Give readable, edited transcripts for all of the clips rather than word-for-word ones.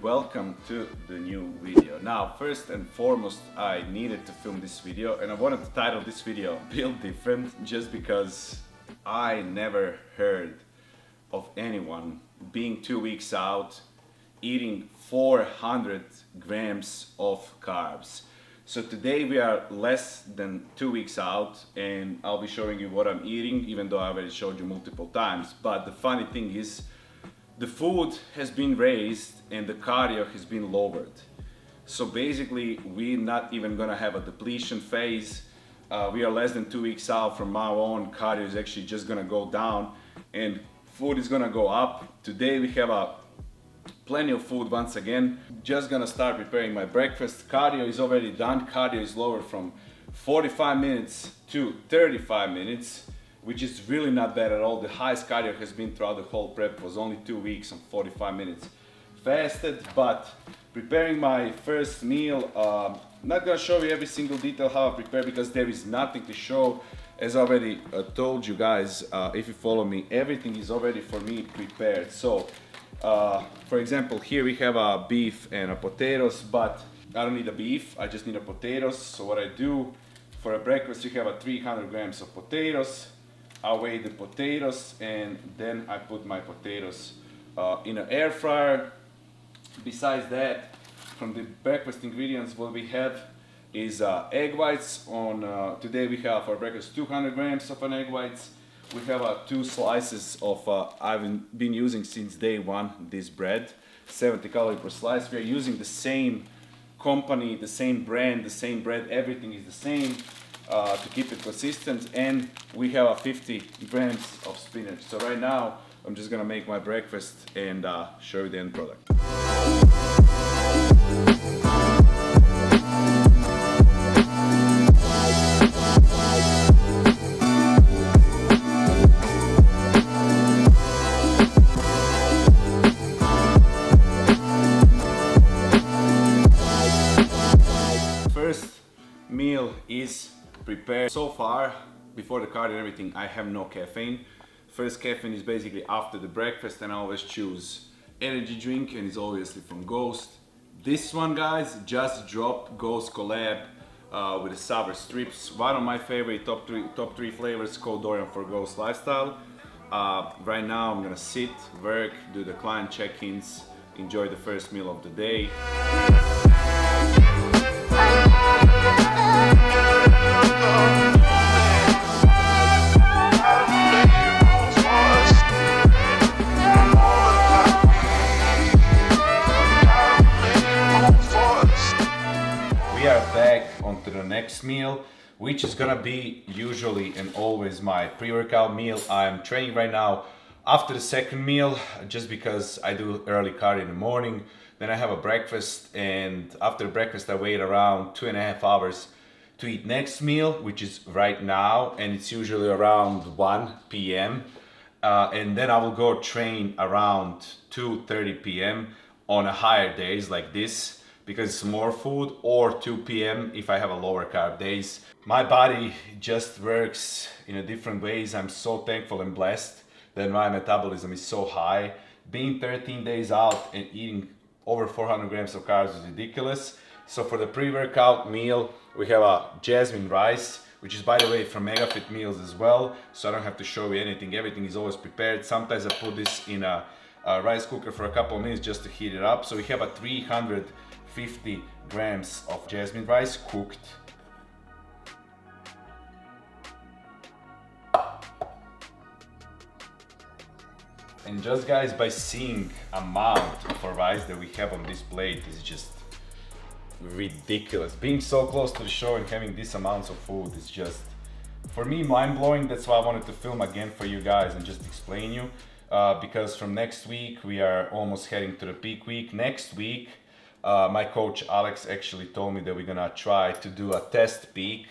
Welcome to the new video. Now, first and foremost, I needed to film this video, and I wanted to title this video Build Different, just because I never heard of anyone being 2 weeks out eating 400 grams of carbs. So today we are less than 2 weeks out, and I'll be showing you what I'm eating, even though I already showed you multiple times. But the funny thing is, the food has been raised and the cardio has been lowered. So basically, we're not even gonna have a depletion phase. We are less than 2 weeks out from now on. Cardio is actually just gonna go down and food is gonna go up. Today we have plenty of food once again. Just gonna start preparing my breakfast. Cardio is already done. Cardio is lowered from 45 minutes to 35 minutes. Which is really not bad at all. The highest cardio has been throughout the whole prep was only 2 weeks and 45 minutes fasted. But preparing my first meal, not gonna show you every single detail how I prepare because there is nothing to show. As I already told you guys, if you follow me, everything is already for me prepared. So, for example, here we have beef and potatoes, but I don't need a beef, I just need potatoes. So what I do for a breakfast, you have 300 grams of potatoes. I weigh the potatoes and then I put my potatoes in an air fryer. Besides that, from the breakfast ingredients, what we have is egg whites. Today we have for breakfast 200 grams of an egg whites. We have 2 slices of, I've been using since day one, this bread, 70 calories per slice. We are using the same company, the same brand, the same bread, everything is the same. To keep it consistent, and we have 50 grams of spinach. So right now I'm just gonna make my breakfast and show you the end product. First meal is prepared. So far, before the cardio and everything, I have no caffeine. First caffeine is basically after the breakfast, and I always choose energy drink, and it's obviously from Ghost. This one, guys, just dropped Ghost collab with the sour strips. One of my favorite top three flavors called Dorian for Ghost Lifestyle. Right now I'm gonna sit, work, do the client check-ins, enjoy the first meal of the day. We are back onto the next meal, which is gonna be usually and always my pre-workout meal. I'm training right now after the second meal, just because I do early cardio in the morning. Then I have a breakfast, and after breakfast I wait around 2.5 hours to eat next meal, which is right now, and it's usually around 1 p.m. And then I will go train around 2:30 p.m. on a higher days like this, because it's more food, or 2 p.m. if I have a lower carb days. My body just works in a different ways. I'm so thankful and blessed that my metabolism is so high. Being 13 days out and eating over 400 grams of carbs is ridiculous. So for the pre-workout meal, we have a jasmine rice, which is, by the way, from MegaFit meals as well. So I don't have to show you anything. Everything is always prepared. Sometimes I put this in a rice cooker for a couple of minutes just to heat it up. So we have 350 grams of jasmine rice cooked. And just, guys, by seeing amount of rice that we have on this plate is just ridiculous. Being so close to the show and having these amounts of food is just, for me, mind-blowing. That's why I wanted to film again for you guys and just explain you. Because from next week, we are almost heading to the peak week. Next week, my coach Alex actually told me that we're gonna try to do a test peak,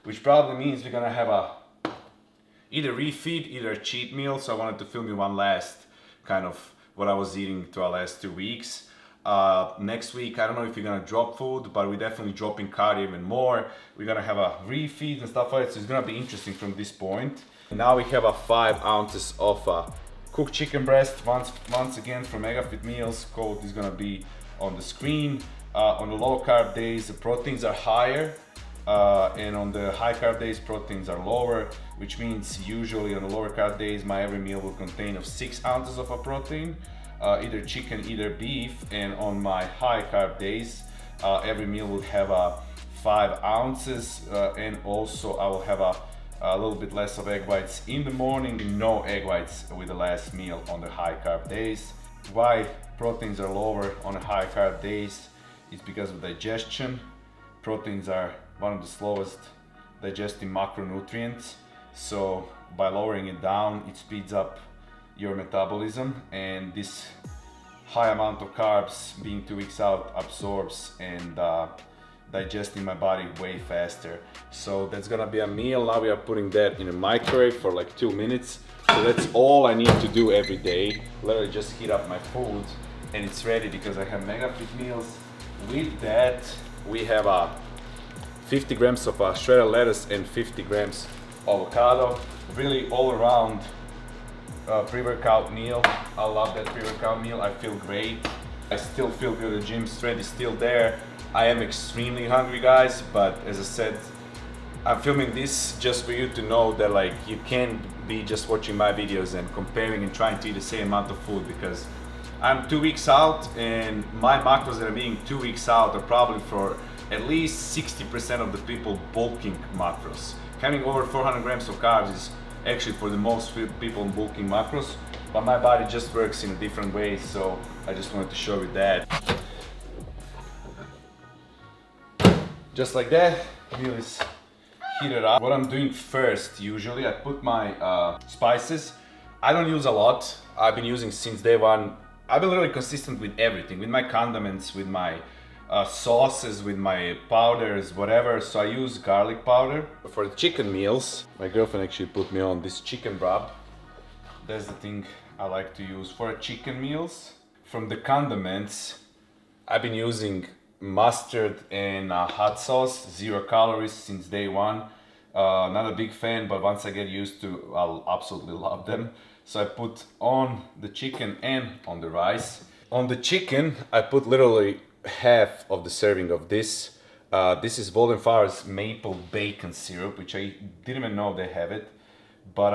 which probably means we're gonna have a either refeed, either a cheat meal. So I wanted to film you one last kind of what I was eating to our last 2 weeks. Next week, I don't know if we're gonna drop food, but we're definitely dropping cardio even more. We're gonna have a refeed and stuff like that, so it's gonna be interesting from this point. Now we have a 5 ounces of cooked chicken breast, once again from MegaFit Meals. Code is gonna be on the screen. On the low carb days, the proteins are higher, and on the high carb days, proteins are lower, which means usually on the lower carb days, my every meal will contain of 6 ounces of a protein, either chicken, either beef. And on my high carb days, every meal will have 5 ounces, and also I will have a little bit less of egg whites in the morning, no egg whites with the last meal on the high carb days. Why proteins are lower on the high carb days is because of digestion. Proteins are one of the slowest digesting macronutrients, so by lowering it down, it speeds up your metabolism, and this high amount of carbs being 2 weeks out absorbs and digesting my body way faster. So that's gonna be a meal. Now we are putting that in a microwave for like 2 minutes. So that's all I need to do every day. Literally just heat up my food and it's ready because I have MegaFit Meals. With that, we have 50 grams of shredded lettuce and 50 grams avocado. Really all around pre-workout meal. I love that pre-workout meal. I feel great. I still feel good. The gym strength is still there. I am extremely hungry, guys, but as I said, I'm filming this just for you to know that like you can't be just watching my videos and comparing and trying to eat the same amount of food, because I'm 2 weeks out and my macros that I'm eating 2 weeks out are probably for at least 60% of the people bulking macros. Having over 400 grams of carbs is actually for the most people bulking macros, but my body just works in a different way, so I just wanted to show you that. Just like that, meal is heated up. What I'm doing first, usually I put my spices. I don't use a lot. I've been using since day one. I've been really consistent with everything, with my condiments, with my sauces, with my powders, whatever. So I use garlic powder. For the chicken meals, my girlfriend actually put me on this chicken rub. That's the thing I like to use for chicken meals. From the condiments, I've been using mustard and hot sauce, 0 calories since day one. Not a big fan, but once I get used to, I'll absolutely love them. So I put on the chicken and on the rice. On the chicken, I put literally half of the serving of this. This is Waldenfar's maple bacon syrup, which I didn't even know they have it. But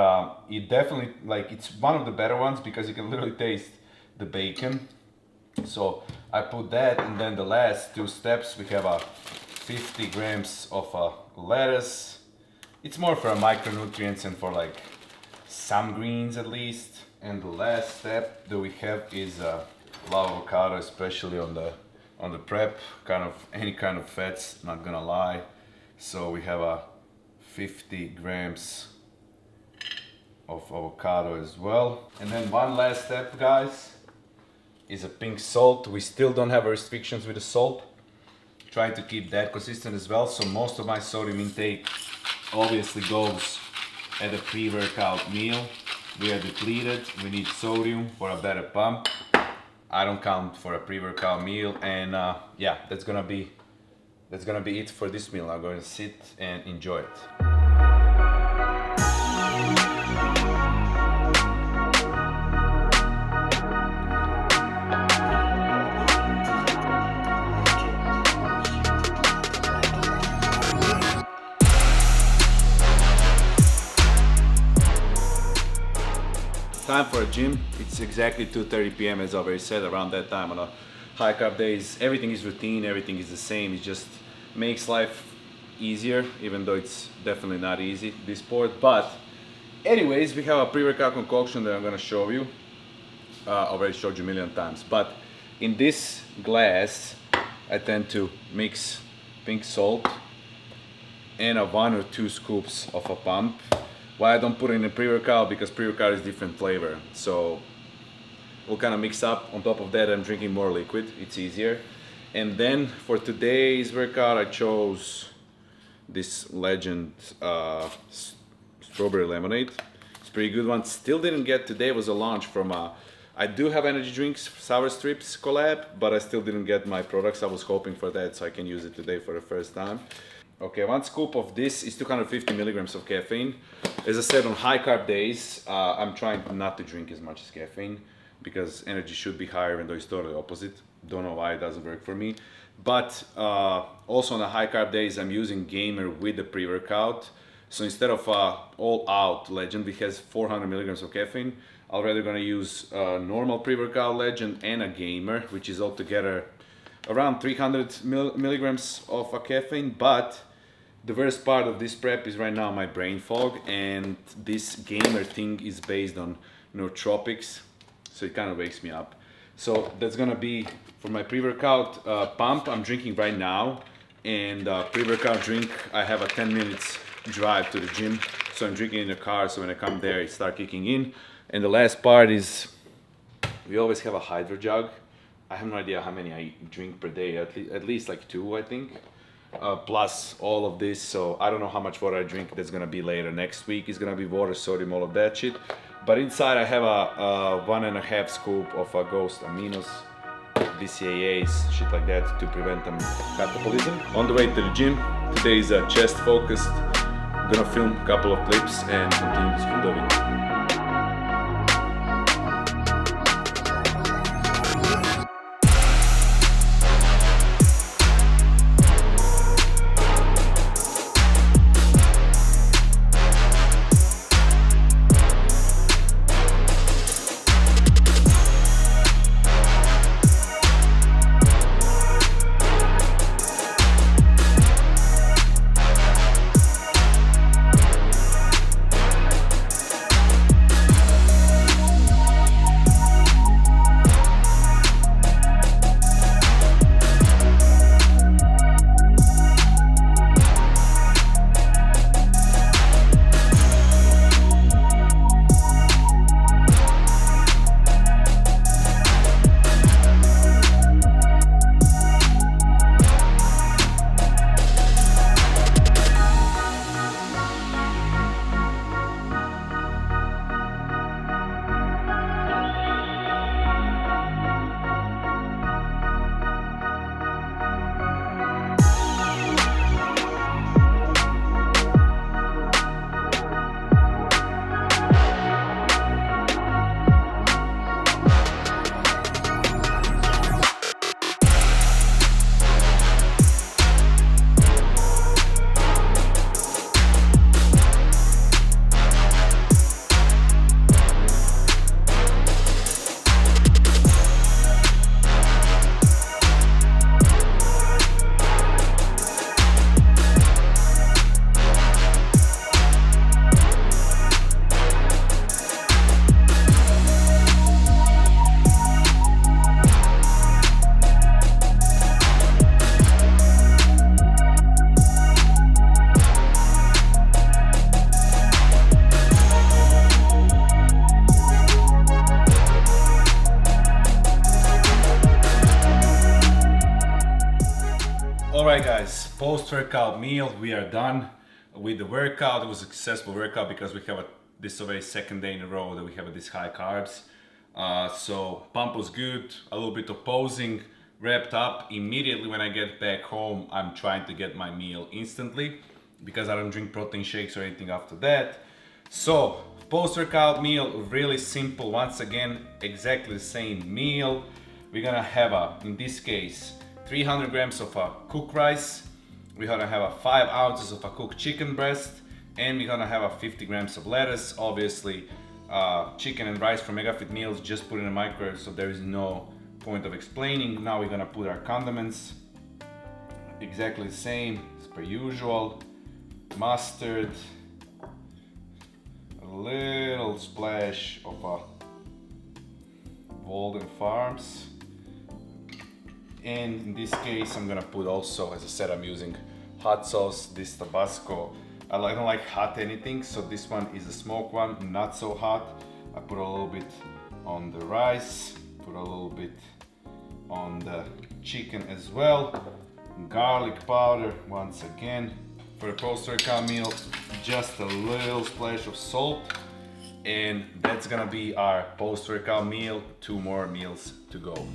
it definitely, like, it's one of the better ones because you can literally taste the bacon. So I put that, and then the last 2 steps, we have 50 grams of lettuce. It's more for micronutrients and for like some greens at least. And the last step that we have is love avocado, especially on the prep, kind of any kind of fats, not gonna lie. So we have 50 grams of avocado as well. And then one last step, guys, is a pink salt. We still don't have restrictions with the salt. Trying to keep that consistent as well. So most of my sodium intake obviously goes at a pre-workout meal. We are depleted, we need sodium for a better pump. I don't count for a pre-workout meal, and yeah, that's gonna be it for this meal. I'm going to sit and enjoy it. Time for a gym. It's exactly 2:30 p.m. as I already said. Around that time on a high carb days, everything is routine, everything is the same. It just makes life easier, even though it's definitely not easy, this sport. But anyways, we have a pre-workout concoction that I'm gonna show you. Already showed you a million times, but in this glass I tend to mix pink salt and a 1 or 2 scoops of a pump. Why I don't put it in a pre-workout? Because pre-workout is different flavor. So we'll kind of mix up. On top of that, I'm drinking more liquid. It's easier. And then for today's workout, I chose this Legend strawberry lemonade. It's a pretty good one. Still didn't get today. Was a launch from I do have energy drinks sour strips collab, but I still didn't get my products. I was hoping for that so I can use it today for the first time. Okay, 1 scoop of this is 250 milligrams of caffeine. As I said, on high carb days, I'm trying not to drink as much as caffeine because energy should be higher, even though it's totally opposite. Don't know why it doesn't work for me. But also on the high carb days, I'm using Gamer with the pre-workout. So instead of all out Legend, which has 400 milligrams of caffeine, I'm rather gonna use normal pre-workout Legend and a Gamer, which is altogether around 300 milligrams of caffeine. But the worst part of this prep is right now my brain fog, and this Gamer thing is based on nootropics, so it kind of wakes me up. So that's gonna be for my pre-workout pump I'm drinking right now, and pre-workout drink I have a 10 minutes drive to the gym, so I'm drinking in the car, so when I come there it starts kicking in. And the last part is we always have a hydro jug. I have no idea how many I drink per day, at least like 2 I think. Plus all of this, so I don't know how much water I drink. That's gonna be later. Next week is gonna be water, sodium, all of that shit. But inside I have a 1.5 scoop of ghost aminos, BCAAs, shit like that, to prevent catabolism. On the way to the gym, today is chest focused. I'm gonna film a couple of clips and continue this from the video. Alright guys, post-workout meal, we are done with the workout. It was a successful workout because we have this already 2nd day in a row that we have this high carbs. So pump was good, a little bit of posing, wrapped up. Immediately when I get back home, I'm trying to get my meal instantly because I don't drink protein shakes or anything after that. So post-workout meal, really simple. Once again, exactly the same meal. We're gonna have in this case, 300 grams of cooked rice. We're gonna have 5 ounces of cooked chicken breast, and we're gonna have 50 grams of lettuce. Obviously, chicken and rice from MegaFit meals, just put in the microwave, so there is no point of explaining. Now we're gonna put our condiments, exactly the same as per usual. Mustard, a little splash of Walden Farms, And in this case, I'm gonna put also, as I said, I'm using hot sauce, this Tabasco. I don't like hot anything, so this one is a smoked one, not so hot. I put a little bit on the rice, put a little bit on the chicken as well. Garlic powder, once again. For the post-workout meal, just a little splash of salt. And that's gonna be our post-workout meal. 2 more meals to go.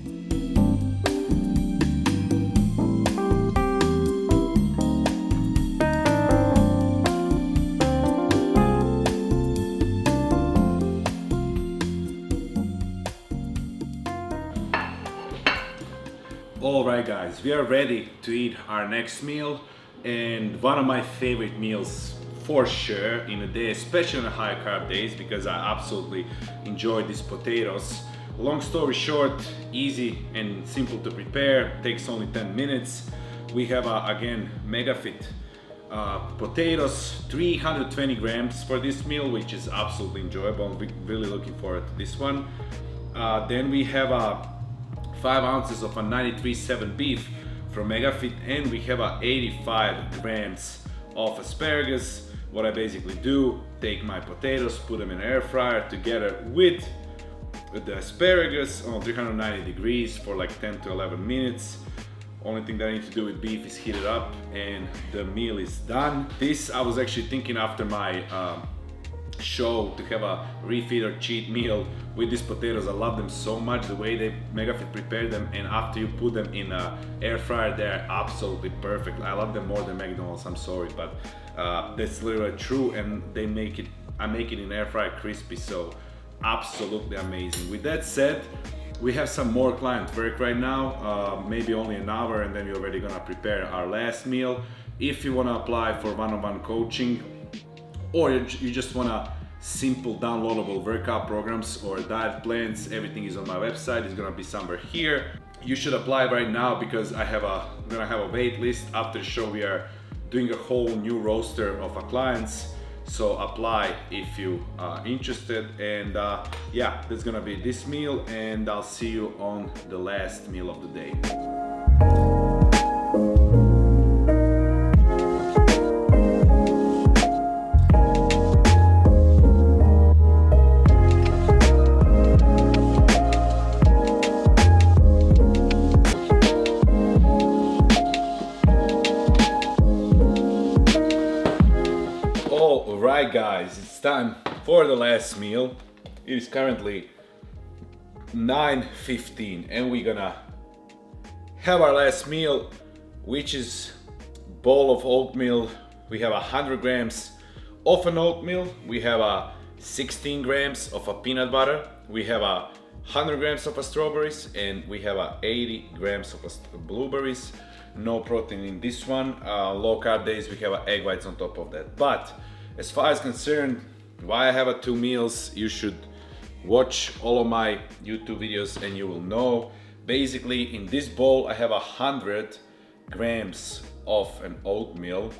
Alright guys, we are ready to eat our next meal, and one of my favorite meals for sure in a day, especially on the high carb days, because I absolutely enjoy these potatoes. Long story short, easy and simple to prepare, takes only 10 minutes. We have again MegaFit potatoes, 320 grams for this meal, which is absolutely enjoyable. I'm really looking forward to this one. Then we have 5 ounces of a 93.7 beef from MegaFit, and we have 85 grams of asparagus. What I basically do, take my potatoes, put them in an air fryer together with the asparagus on 390 degrees for like 10 to 11 minutes. Only thing that I need to do with beef is heat it up and the meal is done. This I was actually thinking after my show to have a refeed or cheat meal with these potatoes. I love them so much, the way they MegaFit prepared them, and after you put them in a air fryer, they're absolutely perfect. I love them more than McDonald's, I'm sorry, but that's literally true, and they make it, I make it in air fryer crispy, so absolutely amazing. With that said, we have some more client work right now, maybe only an hour, and then we're already gonna prepare our last meal. If you wanna apply for one-on-one coaching, or you just wanna simple downloadable workout programs or diet plans, everything is on my website. It's gonna be somewhere here. You should apply right now because I'm gonna have a wait list. After the show, we are doing a whole new roster of our clients. So apply if you are interested. And yeah, that's gonna be this meal, and I'll see you on the last meal of the day. Alright guys, it's time for the last meal. It is currently 9:15 and we're gonna have our last meal, which is bowl of oatmeal. We have 100 grams of an oatmeal. We have 16 grams of a peanut butter. We have 100 grams of strawberries, and we have 80 grams of blueberries. No protein in this one. Low carb days, we have egg whites on top of that. But as far as concerned, why I have 2 meals, you should watch all of my YouTube videos and you will know. Basically, in this bowl, I have 100 grams of an oatmeal.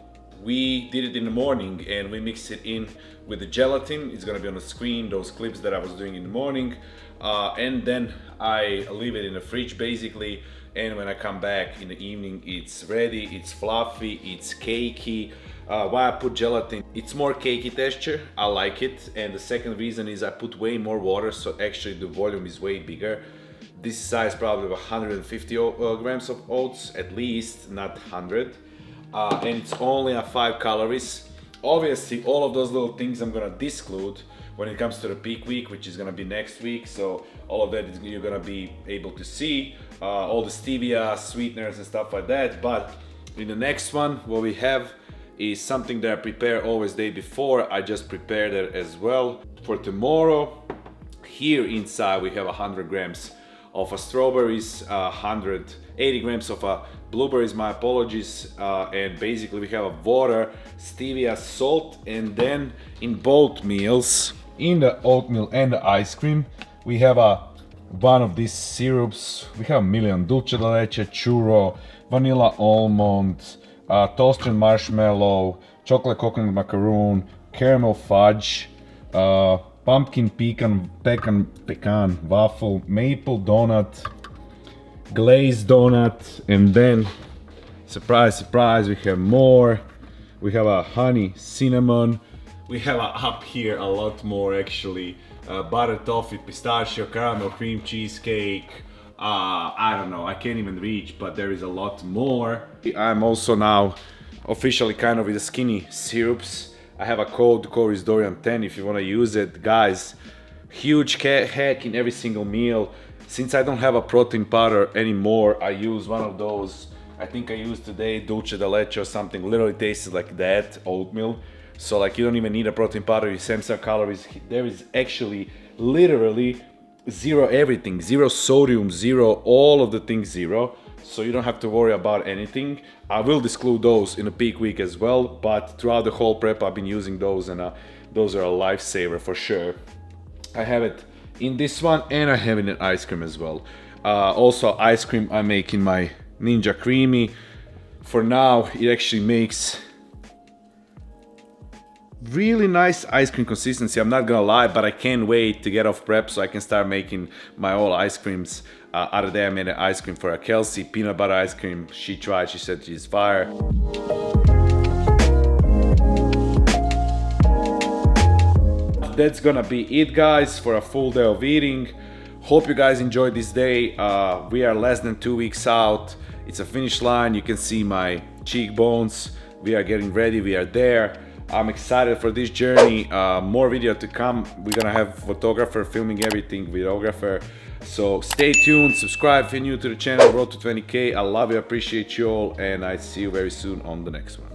We did it in the morning and we mixed it in with the gelatin. It's gonna be on the screen, those clips that I was doing in the morning. And then I leave it in the fridge basically. And when I come back in the evening, it's ready, it's fluffy, it's cakey. Why I put gelatin? It's more cakey texture, I like it. And the second reason is I put way more water, so actually the volume is way bigger. This size probably 150 grams of oats, at least, not 100. And it's only 5 calories. Obviously, all of those little things I'm gonna disclude when it comes to the peak week, which is gonna be next week. So all of that you're gonna be able to see, all the stevia, sweeteners and stuff like that. But in the next one, what we have is something that I prepare always day before. I just prepared it as well for tomorrow. Here inside we have 100 grams of strawberries, 180 grams of blueberries, my apologies, and basically we have water, stevia, salt, and then in both meals, in the oatmeal and the ice cream, we have one of these syrups. We have a million: dulce de leche, churro, vanilla almond, toasted marshmallow, chocolate coconut macaroon, caramel fudge, pumpkin pecan waffle, maple donut, glazed donut, and then surprise, surprise, we have more. We have a honey cinnamon. We have up here a lot more actually. Butter toffee, pistachio, caramel, cream cheesecake. I don't know, I can't even reach, but there is a lot more. I'm also now officially kind of with the skinny syrups. I have a code is Dorian 10 if you want to use it. Guys, huge hack in every single meal. Since I don't have a protein powder anymore, I use one of those. I think I used today dulce de leche or something. Literally tastes like that, oatmeal. So like you don't even need a protein powder, you send some calories. There is actually literally zero everything, zero sodium, zero all of the things zero. So you don't have to worry about anything. I will disclose those in a peak week as well, but throughout the whole prep I've been using those, and those are a lifesaver for sure. I have it in this one, and I have it in ice cream as well. Also ice cream I make in my Ninja Creamy. For now it actually makes really nice ice cream consistency, I'm not gonna lie, but I can't wait to get off prep so I can start making my own ice creams. Other day I made an ice cream for a Kelsey, peanut butter ice cream. She tried, she said she's fire. That's gonna be it, guys, for a full day of eating. Hope you guys enjoyed this day. We are less than 2 weeks out. It's a finish line, you can see my cheekbones. We are getting ready, we are there. I'm excited for this journey. More video to come. We're gonna have photographer filming everything, videographer. So stay tuned, subscribe if you're new to the channel. Road to 20K. I love you, appreciate you all, and I see you very soon on the next one.